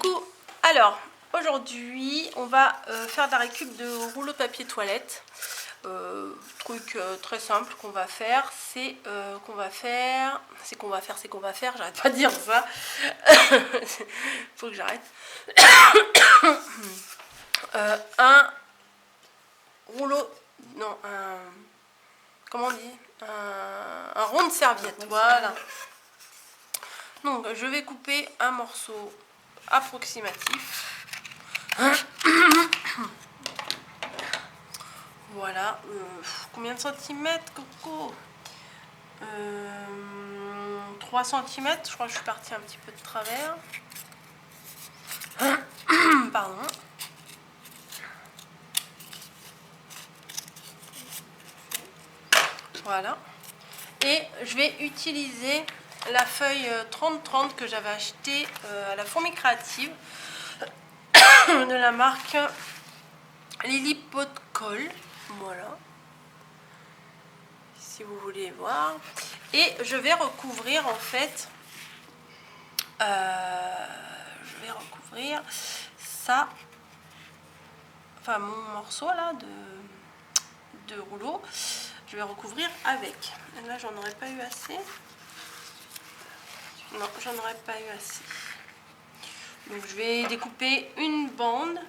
Coucou. Alors aujourd'hui on va faire de la récup de rouleau de papier toilette. Truc très simple qu'on va faire, j'arrête pas de dire ça. Faut que j'arrête. Un rouleau, non, comment on dit, un rond de serviette, voilà. Donc je vais couper un morceau approximatif. Voilà, combien de centimètres, Coco? 3 centimètres, je crois que je suis partie un petit peu de travers. Pardon. Voilà. Et je vais utiliser la feuille 30-30 que j'avais achetée à la Fourmi Créative de la marque Lily Pot Colle. Voilà. Si vous voulez voir. Et je vais recouvrir en fait. Je vais recouvrir ça. Enfin mon morceau là de rouleau. Je vais recouvrir avec. Là j'en aurais pas eu assez. Non, j'en aurais pas eu assez. Donc je vais découper une bande.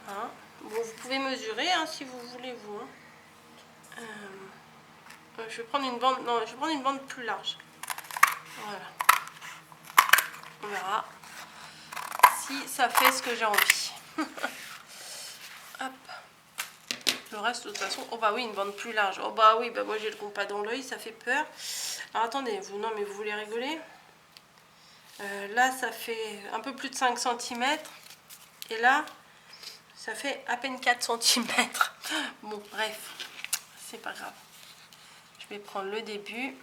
Hein. Bon, vous pouvez mesurer hein, si vous voulez vous. Hein. Je vais prendre une bande. Non, je vais prendre une bande plus large. Voilà. On verra si ça fait ce que j'ai envie. Hop. Le reste de toute façon. Oh bah oui, une bande plus large. Oh bah oui, bah moi j'ai le compas dans l'œil, ça fait peur. Alors attendez, vous non mais vous voulez rigoler? Là ça fait un peu plus de 5 cm. Et là ça fait à peine 4 cm. Bon bref, c'est pas grave. Je vais prendre le début.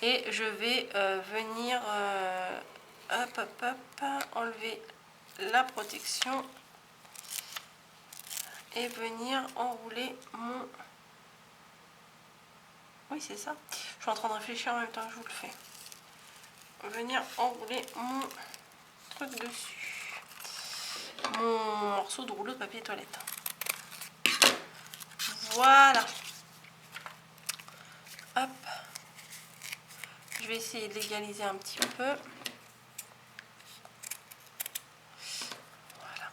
Et je vais venir enlever la protection. Et venir enrouler mon... Oui c'est ça. Je suis en train de réfléchir en même temps que je vous le fais. Venir enrouler mon truc dessus. Mon morceau de rouleau de papier toilette. Voilà. Hop. Je vais essayer de l'égaliser un petit peu. Voilà.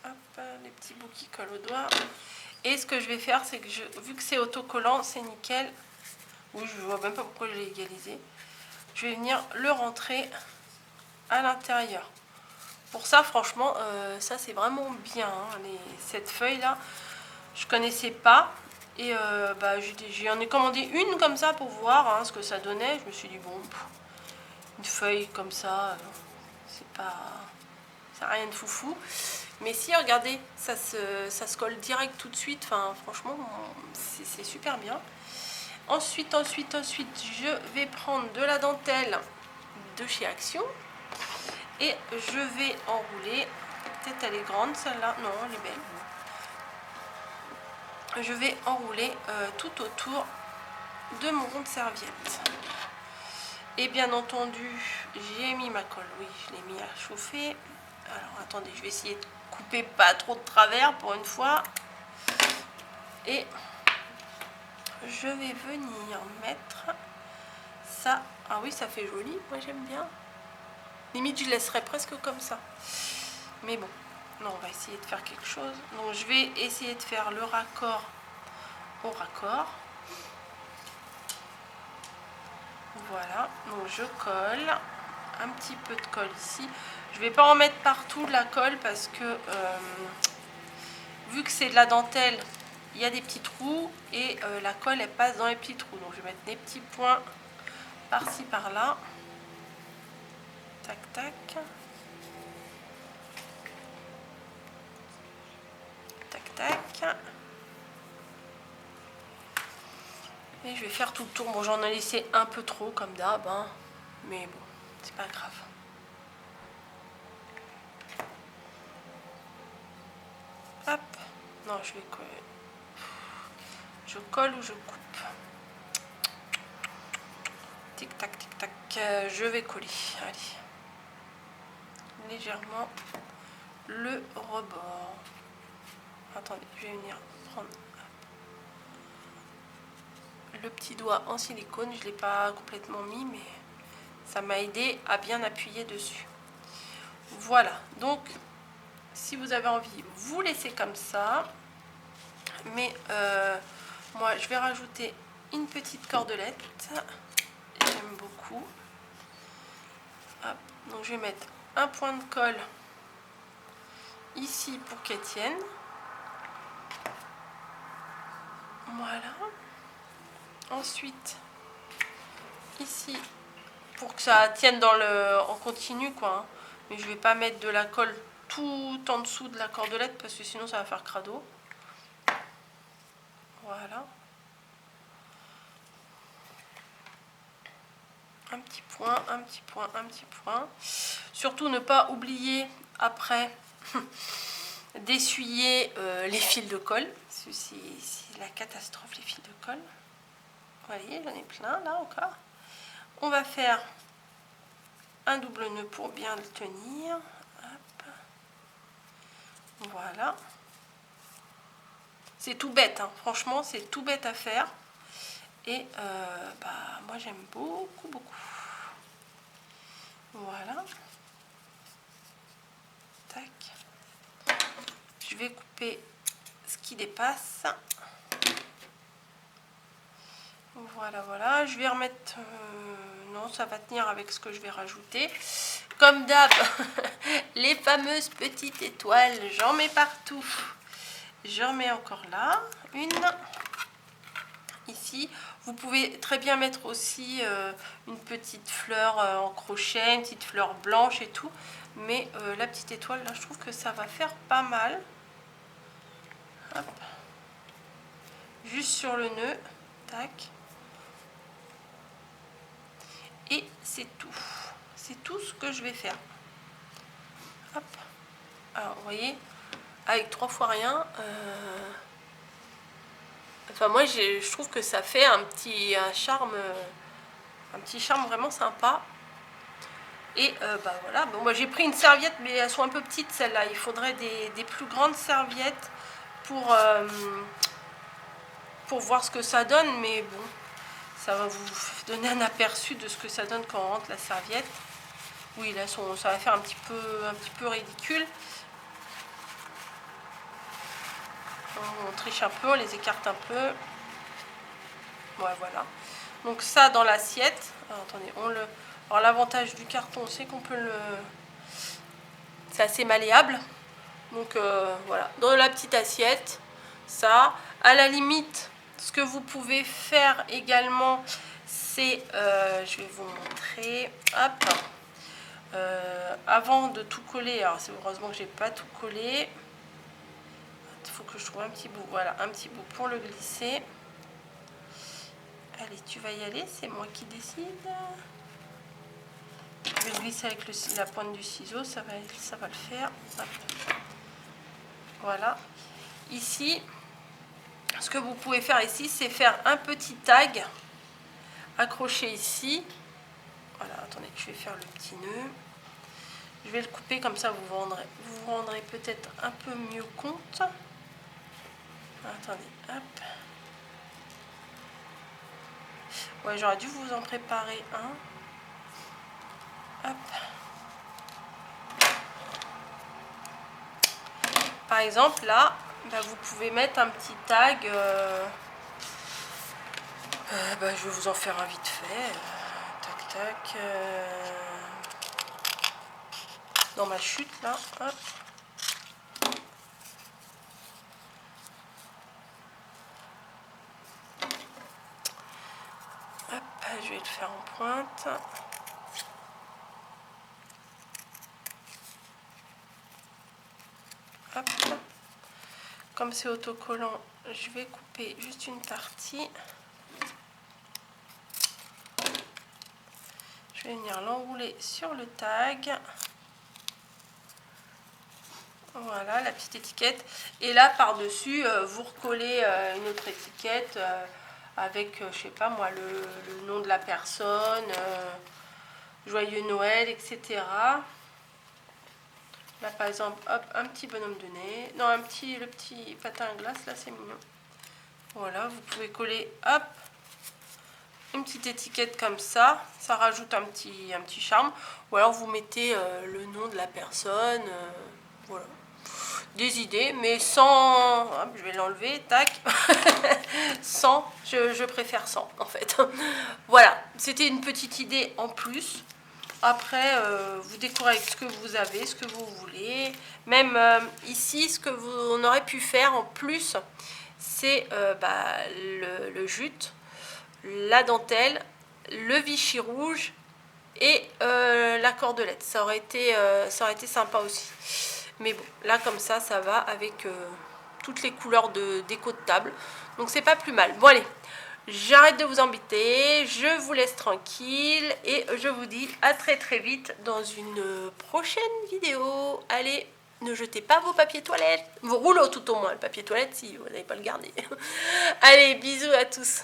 Hop, les petits bouts qui collent au doigt. Et ce que je vais faire, c'est que vu que c'est autocollant, c'est nickel. Oui, je ne vois même pas pourquoi je l'ai égalisé. Je vais venir le rentrer à l'intérieur. Pour ça, franchement, ça c'est vraiment bien. Hein, cette feuille-là, je connaissais pas. Et bah, j'en ai commandé une comme ça pour voir hein, ce que ça donnait. Je me suis dit, bon, une feuille comme ça, c'est pas... ça n'a rien de foufou. Mais si, regardez, ça se colle direct tout de suite. Enfin, franchement, c'est super bien. Ensuite, je vais prendre de la dentelle de chez Action. Et je vais enrouler. Peut-être elle est grande celle-là. Non, elle est belle. Je vais enrouler tout autour de mon rond de serviette. Et bien entendu, j'ai mis ma colle. Oui, je l'ai mis à chauffer. Alors attendez, je vais essayer de couper pas trop de travers pour une fois. Et je vais venir mettre ça. Ah oui, ça fait joli. Moi j'aime bien. Limite, je laisserai presque comme ça. Mais bon, non, on va essayer de faire quelque chose. Donc je vais essayer de faire le raccord au raccord. Voilà, donc je colle un petit peu de colle ici. Je vais pas en mettre partout de la colle parce que vu que c'est de la dentelle, il y a des petits trous et la colle elle passe dans les petits trous. Donc je vais mettre des petits points par-ci par-là. Tac tac. Tac tac. Et je vais faire tout le tour. Bon, j'en ai laissé un peu trop comme d'hab, hein. Mais bon, c'est pas grave. Hop. Non, je vais coller. Je colle ou je coupe. Tic tac, tic tac. Je vais coller. Allez. Légèrement le rebord. Attendez, je vais venir prendre le petit doigt en silicone. Je ne l'ai pas complètement mis, mais ça m'a aidé à bien appuyer dessus. Voilà, donc si vous avez envie, vous laissez comme ça. Mais moi, je vais rajouter une petite cordelette. J'aime beaucoup. Hop. Donc je vais mettre un point de colle ici pour qu'elle tienne. Voilà. Ensuite, ici, pour que ça tienne dans en continu, quoi. Hein. Mais je vais pas mettre de la colle tout en dessous de la cordelette parce que sinon ça va faire crado. Voilà. Un petit point, un petit point, un petit point. Surtout ne pas oublier après d'essuyer les fils de colle. C'est la catastrophe, les fils de colle. Vous voyez, j'en ai plein là encore. On va faire un double nœud pour bien le tenir. Hop. Voilà. C'est tout bête, hein. Franchement, c'est tout bête à faire. Et moi, j'aime beaucoup, beaucoup. Voilà. Tac. Je vais couper ce qui dépasse. Voilà, voilà. Je vais remettre... non, ça va tenir avec ce que je vais rajouter. Comme d'hab, les fameuses petites étoiles, j'en mets partout. J'en mets encore là, une. Ici, vous pouvez très bien mettre aussi une petite fleur en crochet, une petite fleur blanche et tout. Mais la petite étoile, là, je trouve que ça va faire pas mal. Hop. Juste sur le nœud. Tac. Et c'est tout. C'est tout ce que je vais faire. Hop. Alors, vous voyez, avec 3 fois rien... Enfin, moi, je trouve que ça fait un petit charme vraiment sympa. Et voilà. Bon, moi, j'ai pris une serviette, mais elles sont un peu petites, celles-là. Il faudrait des plus grandes serviettes pour voir ce que ça donne. Mais bon, ça va vous donner un aperçu de ce que ça donne quand on rentre la serviette. Oui, là, ça va faire un petit peu ridicule. On triche un peu, on les écarte un peu. Ouais, voilà. Donc ça dans l'assiette. Attendez, alors l'avantage du carton, c'est qu'on peut c'est assez malléable. Donc voilà, dans la petite assiette, ça. À la limite, ce que vous pouvez faire également, c'est, je vais vous montrer, hop, avant de tout coller. Alors c'est heureusement que j'ai pas tout collé. Il faut que je trouve un petit bout. Voilà, un petit bout pour le glisser. Allez, tu vas y aller, c'est moi qui décide. Je vais glisser avec la pointe du ciseau, ça va le faire. Hop. Voilà. Ici, ce que vous pouvez faire ici, c'est faire un petit tag accroché ici. Voilà, attendez, je vais faire le petit nœud. Je vais le couper comme ça, vous vous rendrez peut-être un peu mieux compte. Attendez, hop. Ouais, j'aurais dû vous en préparer un. Hop. Par exemple, là, vous pouvez mettre un petit tag. Je vais vous en faire un vite fait. Tac, tac. Dans ma chute, là. Hop. Hop, je vais le faire en pointe. Hop. Comme c'est autocollant, je vais couper juste une partie. Je vais venir l'enrouler sur le tag. Voilà la petite étiquette. Et là, par-dessus, vous recollez une autre étiquette avec, je sais pas moi, le nom de la personne, Joyeux Noël, etc. Là, par exemple, hop, un petit bonhomme de nez. Non, le petit patin à glace, là, c'est mignon. Voilà, vous pouvez coller, hop, une petite étiquette comme ça. Ça rajoute un petit charme. Ou alors, vous mettez le nom de la personne. Voilà. Des idées, mais sans... Hop, je vais l'enlever, tac. Sans, je préfère sans, en fait. Voilà, c'était une petite idée en plus. Après, vous décorez avec ce que vous avez, ce que vous voulez. Même ici, ce que on aurait pu faire en plus, c'est le jute, la dentelle, le Vichy rouge et la cordelette. Ça aurait été sympa aussi. Mais bon, là, comme ça va avec toutes les couleurs de déco de table. Donc, c'est pas plus mal. Bon, allez. J'arrête de vous embêter, je vous laisse tranquille et je vous dis à très très vite dans une prochaine vidéo. Allez, ne jetez pas vos papiers toilettes, vos rouleaux tout au moins, le papier toilette si vous n'allez pas le garder. Allez, bisous à tous.